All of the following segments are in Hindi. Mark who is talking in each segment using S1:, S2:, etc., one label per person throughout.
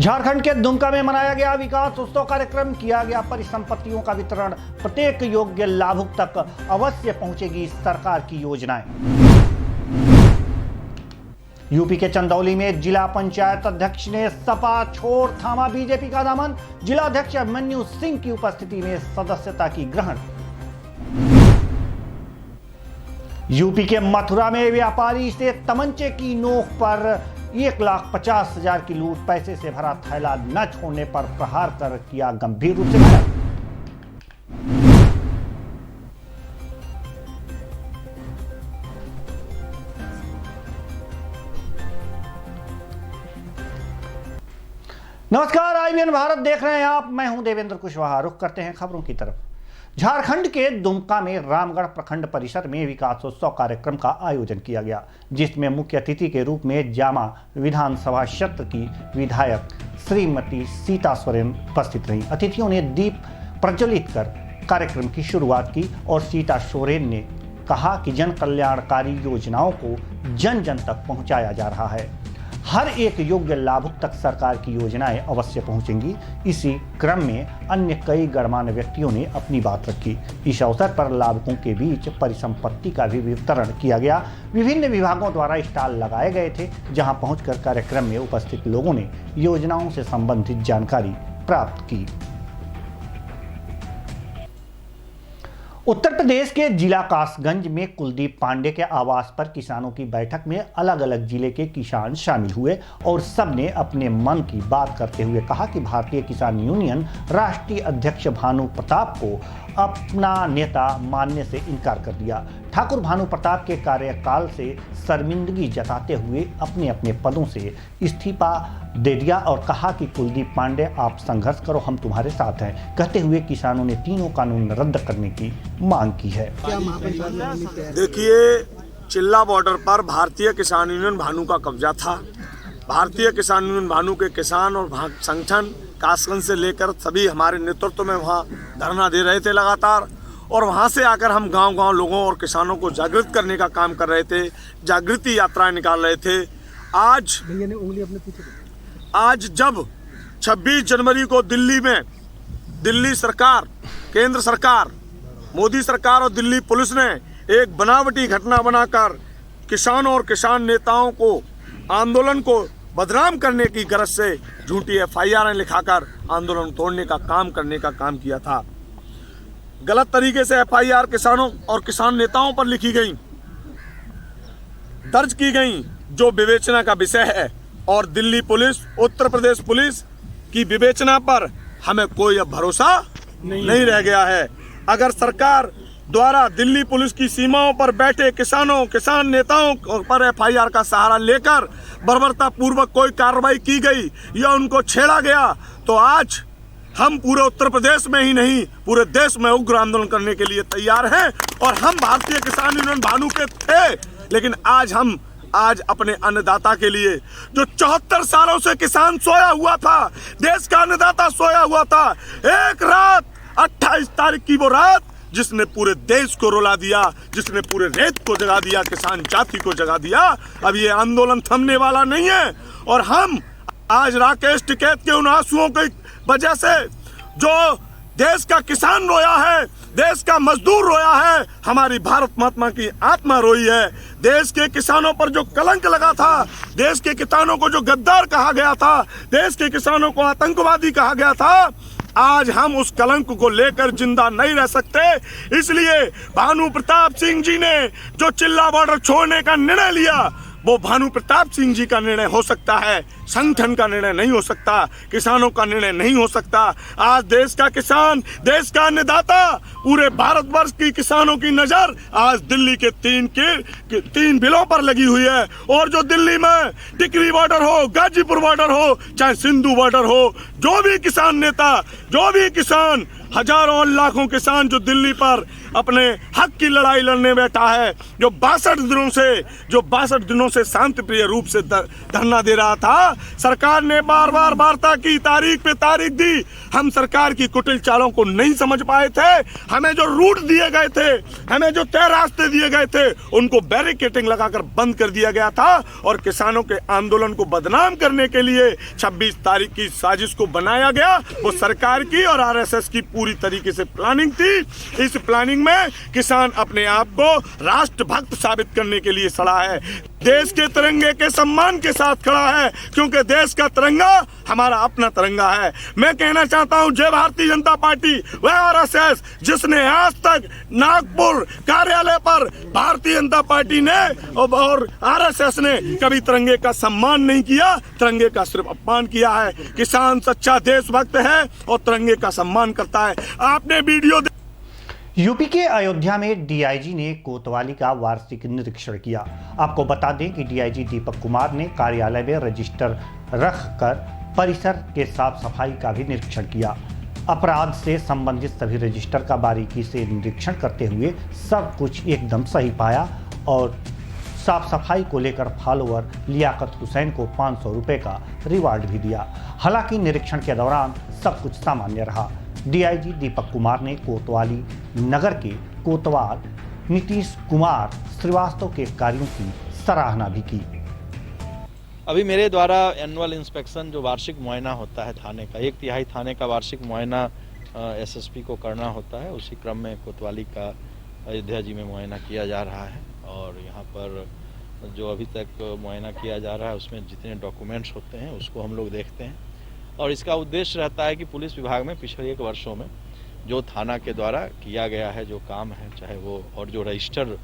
S1: झारखंड के दुमका में मनाया गया विकास उत्सव कार्यक्रम, किया गया परिसंपत्तियों का वितरण। प्रत्येक योग्य लाभुक तक अवश्य पहुंचेगी सरकार की योजनाएं। यूपी के चंदौली में जिला पंचायत अध्यक्ष ने सपा छोड़ थामा बीजेपी का दामन। जिला अध्यक्ष अभिमन्यु सिंह की उपस्थिति में सदस्यता की ग्रहण। यूपी के मथुरा में व्यापारी से तमंचे की नोक पर 1,50,000 की लूट, पैसे से भरा थैला न छोड़ने पर प्रहार कर किया गंभीर रूप से घायल। नमस्कार, IBN भारत देख रहे हैं आप। मैं हूं देवेंद्र कुशवाहा। रुख करते हैं खबरों की तरफ। झारखंड के दुमका में रामगढ़ प्रखंड परिसर में विकासोत्सव कार्यक्रम का आयोजन किया गया, जिसमें मुख्य अतिथि के रूप में जामा विधानसभा क्षेत्र की विधायक श्रीमती सीता सोरेन उपस्थित रहीं। अतिथियों ने दीप प्रज्वलित कर कार्यक्रम की शुरुआत की और सीता सोरेन ने कहा कि जन कल्याणकारी योजनाओं को जन जन तक पहुंचाया जा रहा है। हर एक योग्य लाभुक तक सरकार की योजनाएं अवश्य पहुंचेंगी। इसी क्रम में अन्य कई गणमान्य व्यक्तियों ने अपनी बात रखी। इस अवसर पर लाभुकों के बीच परिसंपत्ति का भी वितरण किया गया। विभिन्न विभागों द्वारा स्टॉल लगाए गए थे, जहां पहुंचकर कार्यक्रम में उपस्थित लोगों ने योजनाओं से संबंधित जानकारी प्राप्त की। उत्तर प्रदेश के जिला कासगंज में कुलदीप पांडे के आवास पर किसानों की बैठक में अलग अलग जिले के किसान शामिल हुए और सबने अपने मन की बात करते हुए कहा कि भारतीय किसान यूनियन राष्ट्रीय अध्यक्ष भानु प्रताप को अपना नेता मानने से इनकार कर दिया। ठाकुर भानु प्रताप के कार्यकाल से शर्मिंदगी जताते हुए अपने अपने पदों से इस्तीफा दे दिया और कहा कि कुलदीप पांडे, आप संघर्ष करो, हम तुम्हारे साथ हैं। कहते हुए किसानों ने तीनों कानून रद्द करने की मांग की है।
S2: देखिए, चिल्ला बॉर्डर पर भारतीय किसान यूनियन भानु का कब्जा था। भारतीय किसान यूनियन भानु के किसान और संगठन कासगंज से लेकर सभी हमारे नेतृत्व में वहाँ धरना दे रहे थे लगातार, और वहाँ से आकर हम गांव-गांव लोगों और किसानों को जागृत करने का काम कर रहे थे, जागृति यात्राएं निकाल रहे थे। आज जब 26 जनवरी को दिल्ली में दिल्ली सरकार, केंद्र सरकार, मोदी सरकार और दिल्ली पुलिस ने एक बनावटी घटना बनाकर किसानों और किसान नेताओं को, आंदोलन को बदनाम करने की गरज से झूठी FIR लिखाकर आंदोलन तोड़ने का काम करने का काम किया था। गलत तरीके से FIR किसानों और किसान नेताओं पर लिखी गई, दर्ज की गई, जो विवेचना का विषय है। और दिल्ली पुलिस, उत्तर प्रदेश पुलिस की विवेचना पर हमें कोई अब भरोसा नहीं रह गया है। अगर सरकार द्वारा दिल्ली पुलिस की सीमाओं पर बैठे किसान नेताओं पर FIR का सहारा लेकर बर्बरता पूर्वक कोई कार्रवाई की गई या उनको छेड़ा गया, तो आज हम पूरे उत्तर प्रदेश में ही नहीं, पूरे देश में उग्र आंदोलन करने के लिए तैयार हैं। और हम भारतीय किसान यूनियन भानु के थे, लेकिन आज अपने अन्नदाता के लिए, जो 74 सालों से किसान सोया हुआ था, देश का अन्नदाता सोया हुआ था, एक रात 28 तारीख की वो रात जिसने पूरे देश को रुला दिया, जिसने पूरे रेत को जगा दिया, किसान जाति को जगा दिया। अब ये आंदोलन थमने वाला नहीं है। और हम आज राकेश टिकैत के उन आंसुओं की वजह से, जो देश का किसान रोया है, देश का मजदूर रोया है, हमारी भारत माता की आत्मा रोई है। देश के किसानों पर जो कलंक लगा था, देश के किसानों को जो गद्दार कहा गया था, देश के किसानों को आतंकवादी कहा गया था, आज हम उस कलंक को लेकर जिंदा नहीं रह सकते। इसलिए भानु प्रताप सिंह जी ने जो चिल्ला बॉर्डर छोड़ने का निर्णय लिया, वो भानु प्रताप सिंह जी का निर्णय हो सकता है, संगठन का निर्णय नहीं हो सकता, किसानों का निर्णय नहीं हो सकता। आज देश का किसान, देश का अन्नदाता, पूरे भारतवर्ष की किसानों की नजर आज दिल्ली के तीन बिलों पर लगी हुई है। और जो दिल्ली में टिकरी बॉर्डर हो, गाजीपुर बॉर्डर हो, चाहे सिंधु बॉर्डर हो, जो भी किसान नेता, जो भी किसान, हजारों और लाखों किसान जो दिल्ली पर अपने हक की लड़ाई लड़ने बैठा है, जो 62 दिनों से शांतिप्रिय रूप से धरना दे रहा था। सरकार ने बार बार वार्ता की, तारीख पे तारीख दी। हम सरकार की कुटिल चालों को नहीं समझ पाए थे। हमें जो रूट दिए गए थे, हमें जो तय रास्ते दिए गए थे, उनको बैरिकेडिंग लगाकर बंद कर दिया गया था और किसानों के आंदोलन को बदनाम करने के लिए 26 तारीख की साजिश को बनाया गया। वो सरकार की और आरएसएस की पूरी तरीके से प्लानिंग थी। इस प्लानिंग में किसान अपने आप को राष्ट्रभक्त साबित करने के लिए खड़ा है, देश के तिरंगे के सम्मान के साथ खड़ा है, क्योंकि देश का तिरंगा हमारा अपना तिरंगा है। मैं कहना चाहता हूं, जय भारतीय जनता पार्टी वह आरएसएस जिसने आज तक नागपुर कार्यालय पर भारतीय जनता पार्टी ने और आरएसएस ने कभी तिरंगे का सम्मान नहीं किया, तिरंगे का सिर्फ अपमान किया है। किसान सच्चा देशभक्त है और तिरंगे का सम्मान करता है। आपने वीडियो
S1: यूपी के अयोध्या में डीआईजी ने कोतवाली का वार्षिक निरीक्षण किया। आपको बता दें कि डीआईजी दीपक कुमार ने कार्यालय में रजिस्टर रखकर परिसर के साफ सफाई का भी निरीक्षण किया। अपराध से संबंधित सभी रजिस्टर का बारीकी से निरीक्षण करते हुए सब कुछ एकदम सही पाया और साफ सफाई को लेकर फॉलोअर लियाकत हुसैन को 500 रुपये का रिवार्ड भी दिया। हालांकि निरीक्षण के दौरान सब कुछ सामान्य रहा। डीआईजी दीपक कुमार ने कोतवाली नगर के कोतवाल नीतीश कुमार श्रीवास्तव के कार्यों की सराहना भी की।
S3: अभी मेरे द्वारा एनुअल इंस्पेक्शन जो वार्षिक मुआयना होता है थाने का, 1/3 थाने का वार्षिक मुआयना एसएसपी को करना होता है। उसी क्रम में कोतवाली का अयोध्या जी में मुआयना किया जा रहा है और यहाँ पर जो अभी तक मुआयना किया जा रहा है उसमें जितने डॉक्यूमेंट्स होते हैं उसको हम लोग देखते हैं और इसका उद्देश्य रहता है कि पुलिस विभाग में पिछले 1 वर्षों में जो थाना के द्वारा किया गया है जो काम है, चाहे वो और जो रजिस्टर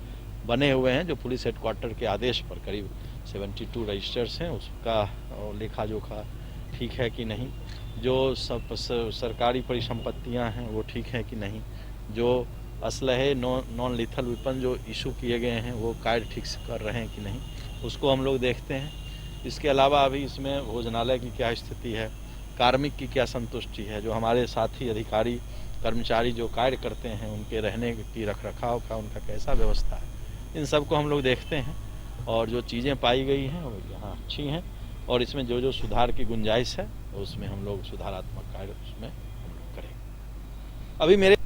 S3: बने हुए हैं जो पुलिस हेडक्वार्टर के आदेश पर करीब 72 रजिस्टर्स हैं, उसका लेखा जोखा ठीक है कि नहीं, जो सब सरकारी परिसंपत्तियां हैं वो ठीक है कि नहीं, जो असलहे नॉन लीथल वेपन जो इशू किए गए हैं वो कार्य ठीक से कर रहे हैं कि नहीं, उसको हम लोग देखते हैं। इसके अलावा अभी इसमें भोजनालय की क्या स्थिति है, कार्मिक की क्या संतुष्टि है, जो हमारे साथी अधिकारी कर्मचारी जो कार्य करते हैं उनके रहने की रखरखाव का उनका कैसा व्यवस्था है, इन सब को हम लोग देखते हैं और जो चीज़ें पाई गई हैं वो यहाँ अच्छी हैं और इसमें जो जो सुधार की गुंजाइश है उसमें हम लोग सुधारात्मक कार्य उसमें करेंगे। अभी मेरे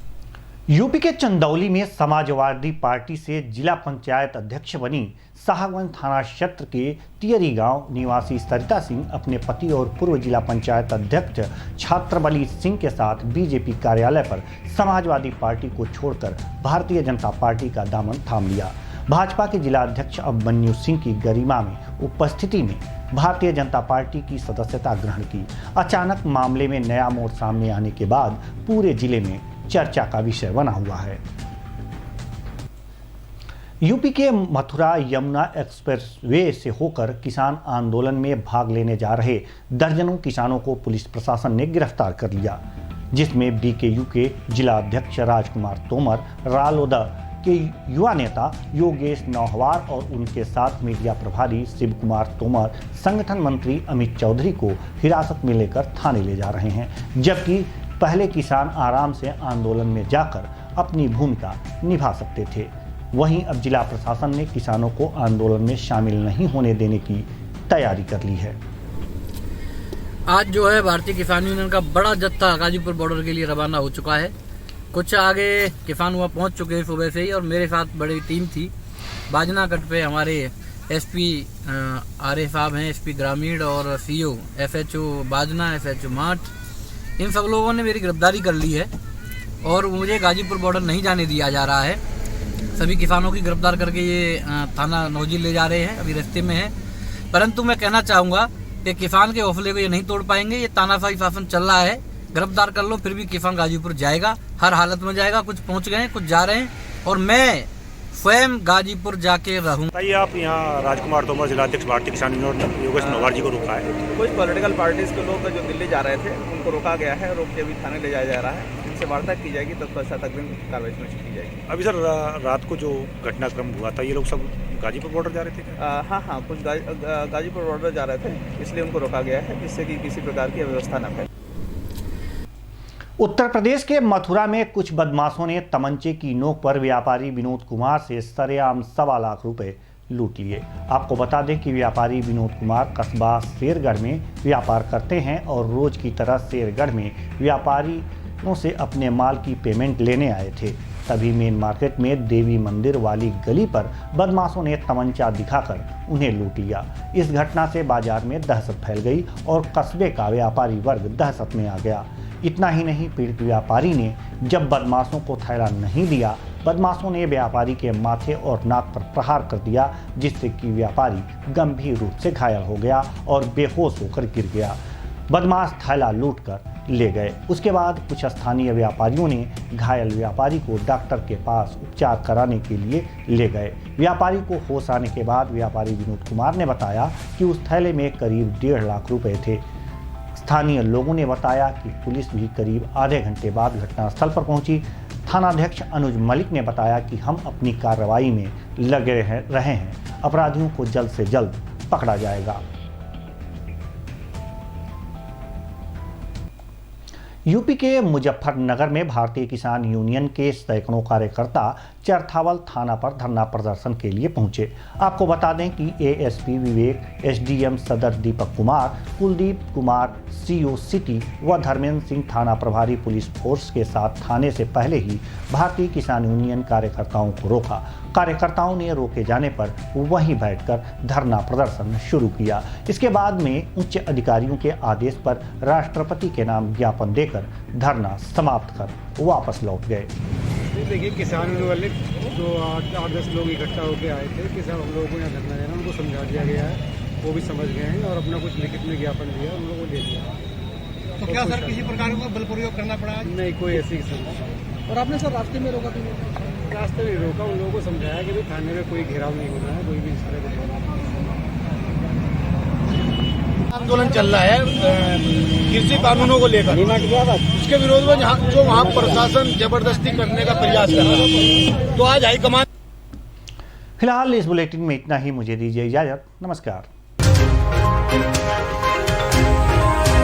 S1: यूपी के चंदौली में समाजवादी पार्टी से जिला पंचायत अध्यक्ष बनी साहगंज थाना क्षेत्र के तियरी गांव निवासी सरिता सिंह अपने पति और पूर्व जिला पंचायत अध्यक्ष छात्रबली सिंह के साथ बीजेपी कार्यालय पर समाजवादी पार्टी को छोड़कर भारतीय जनता पार्टी का दामन थाम लिया। भाजपा के जिला अध्यक्ष अभिमन्यु सिंह की गरिमा में उपस्थिति में भारतीय जनता पार्टी की सदस्यता ग्रहण की। अचानक मामले में नया मोड़ सामने आने के बाद पूरे जिले में चर्चा का विषय बना हुआ है। यूपी के मथुरा यमुना एक्सप्रेसवे से होकर किसान आंदोलन में भाग लेने जा रहे दर्जनों किसानों को पुलिस प्रशासन ने गिरफ्तार कर लिया, जिसमें बीकेयू के जिला अध्यक्ष राजकुमार तोमर, रालोद के युवा नेता योगेश नौहवार और उनके साथ मीडिया प्रभारी शिव कुमार तोमर, संगठन मंत्री अमित चौधरी को हिरासत में लेकर थाने ले जा रहे हैं। जबकि पहले किसान आराम से आंदोलन में जाकर अपनी भूमिका निभा सकते थे, वहीं अब जिला प्रशासन ने किसानों को आंदोलन में शामिल नहीं होने देने की तैयारी कर ली है।
S4: आज जो है भारतीय किसान यूनियन का बड़ा जत्था गाजीपुर बॉर्डर के लिए रवाना हो चुका है। कुछ आगे किसान हुआ पहुंच चुके हैं सुबह से ही और मेरे साथ बड़ी टीम थी। बाजना कट पे हमारे एसपी आरए साहब हैं, एसपी ग्रामीण और सीओ एसएचओ बाजना, एसएचओ माठ, इन सब लोगों ने मेरी गिरफ्तारी कर ली है और मुझे गाजीपुर बॉर्डर नहीं जाने दिया जा रहा है। सभी किसानों की गिरफ्तार करके ये थाना नौजी ले जा रहे हैं, अभी रास्ते में है। परंतु मैं कहना चाहूँगा कि किसान के हौसले को ये नहीं तोड़ पाएंगे। ये तानाशाही शासन चल रहा है, गिरफ्तार कर लो फिर भी किसान गाजीपुर जाएगा, हर हालत में जाएगा। कुछ पहुँच गए, कुछ जा रहे हैं और मैं स्वयं गाजीपुर जाके रहूँ।
S5: बताइए, आप यहाँ राजकुमार तोमर जिलाध्यक्ष भारतीय किसान यूनियन योगेश नौहवार जी को रोका है।
S6: कुछ पॉलिटिकल पार्टीज के लोग जो दिल्ली जा रहे थे उनको रोका गया है, रोक के अभी थाने ले जाया जा रहा है। इनसे वार्ता की जाएगी, तत्पश्चात अग्रिम कार्रवाई की जाएगी।
S5: अभी सर रात को जो घटनाक्रम हुआ था, ये लोग सब गाजीपुर बॉर्डर जा रहे थे?
S6: हाँ, कुछ गाजीपुर बॉर्डर जा रहे थे, इसलिए उनको रोका गया है जिससे कि किसी प्रकार की अव्यवस्था न फैले।
S1: उत्तर प्रदेश के मथुरा में कुछ बदमाशों ने तमंचे की नोक पर व्यापारी विनोद कुमार से सरेआम 1.25 लाख रुपए लूट लिए। आपको बता दें कि व्यापारी विनोद कुमार कस्बा शेरगढ़ में व्यापार करते हैं और रोज की तरह शेरगढ़ में व्यापारियों से अपने माल की पेमेंट लेने आए थे। तभी मेन मार्केट में देवी मंदिर वाली गली पर बदमाशों ने तमंचा दिखाकर उन्हें लूट लिया। इस घटना से बाजार में दहशत फैल गई और कस्बे का व्यापारी वर्ग दहशत में आ गया। इतना ही नहीं, पीड़ित व्यापारी ने जब बदमाशों को थैला नहीं दिया, बदमाशों ने व्यापारी के माथे और नाक पर प्रहार कर दिया, जिससे कि व्यापारी गंभीर रूप से घायल हो गया और बेहोश होकर गिर गया। बदमाश थैला लूट कर ले गए। उसके बाद कुछ स्थानीय व्यापारियों ने घायल व्यापारी को डॉक्टर के पास उपचार कराने के लिए ले गए। व्यापारी को होश आने के बाद व्यापारी विनोद कुमार ने बताया कि उस थैले में करीब 1.5 लाख रुपए थे। स्थानीय लोगों ने बताया कि पुलिस भी करीब आधे घंटे बाद घटनास्थल पर पहुंची। थानाध्यक्ष अनुज मलिक ने बताया कि हम अपनी कार्रवाई में लगे रहे हैं, अपराधियों को जल्द से जल्द पकड़ा जाएगा। यूपी के मुजफ्फरनगर में भारतीय किसान यूनियन के सैकड़ों कार्यकर्ता चरथावल थाना पर धरना प्रदर्शन के लिए पहुंचे। आपको बता दें कि एएसपी विवेक, एसडीएम सदर दीपक कुमार, कुलदीप कुमार सीओ सिटी व धर्मेंद्र सिंह थाना प्रभारी पुलिस फोर्स के साथ थाने से पहले ही भारतीय किसान यूनियन कार्यकर्ताओं को रोका। कार्यकर्ताओं ने रोके जाने पर वहीं बैठकर धरना प्रदर्शन शुरू किया। इसके बाद में उच्च अधिकारियों के आदेश पर राष्ट्रपति के नाम ज्ञापन देकर धरना समाप्त कर वापस लौट गए।
S7: देखिए, किसान वाले जो 8-10 लोग इकट्ठा होकर आए थे कि साहब हम लोगों को यहाँ धरना देना, उनको समझा दिया गया है, वो भी समझ गए हैं और अपना कुछ लिखित में ज्ञापन दिया, उन लोगों को दे दिया।
S8: तो क्या सर किसी प्रकार का बल प्रयोग करना पड़ा?
S7: नहीं, कोई ऐसी समस्या।
S8: और आपने सर रास्ते में रोका?
S7: रास्ते में रोका, उन लोगों को समझाया कि भाई थाने में कोई घेराव नहीं होना है, कोई भी इस तरह का
S8: आंदोलन चल रहा है कृषि कानूनों को लेकर, उसके विरोध में जो वहाँ प्रशासन जबरदस्ती करने का प्रयास कर रहा है, तो आज हाईकमान।
S1: फिलहाल इस बुलेटिन में इतना ही। मुझे दीजिए इजाजत। नमस्कार।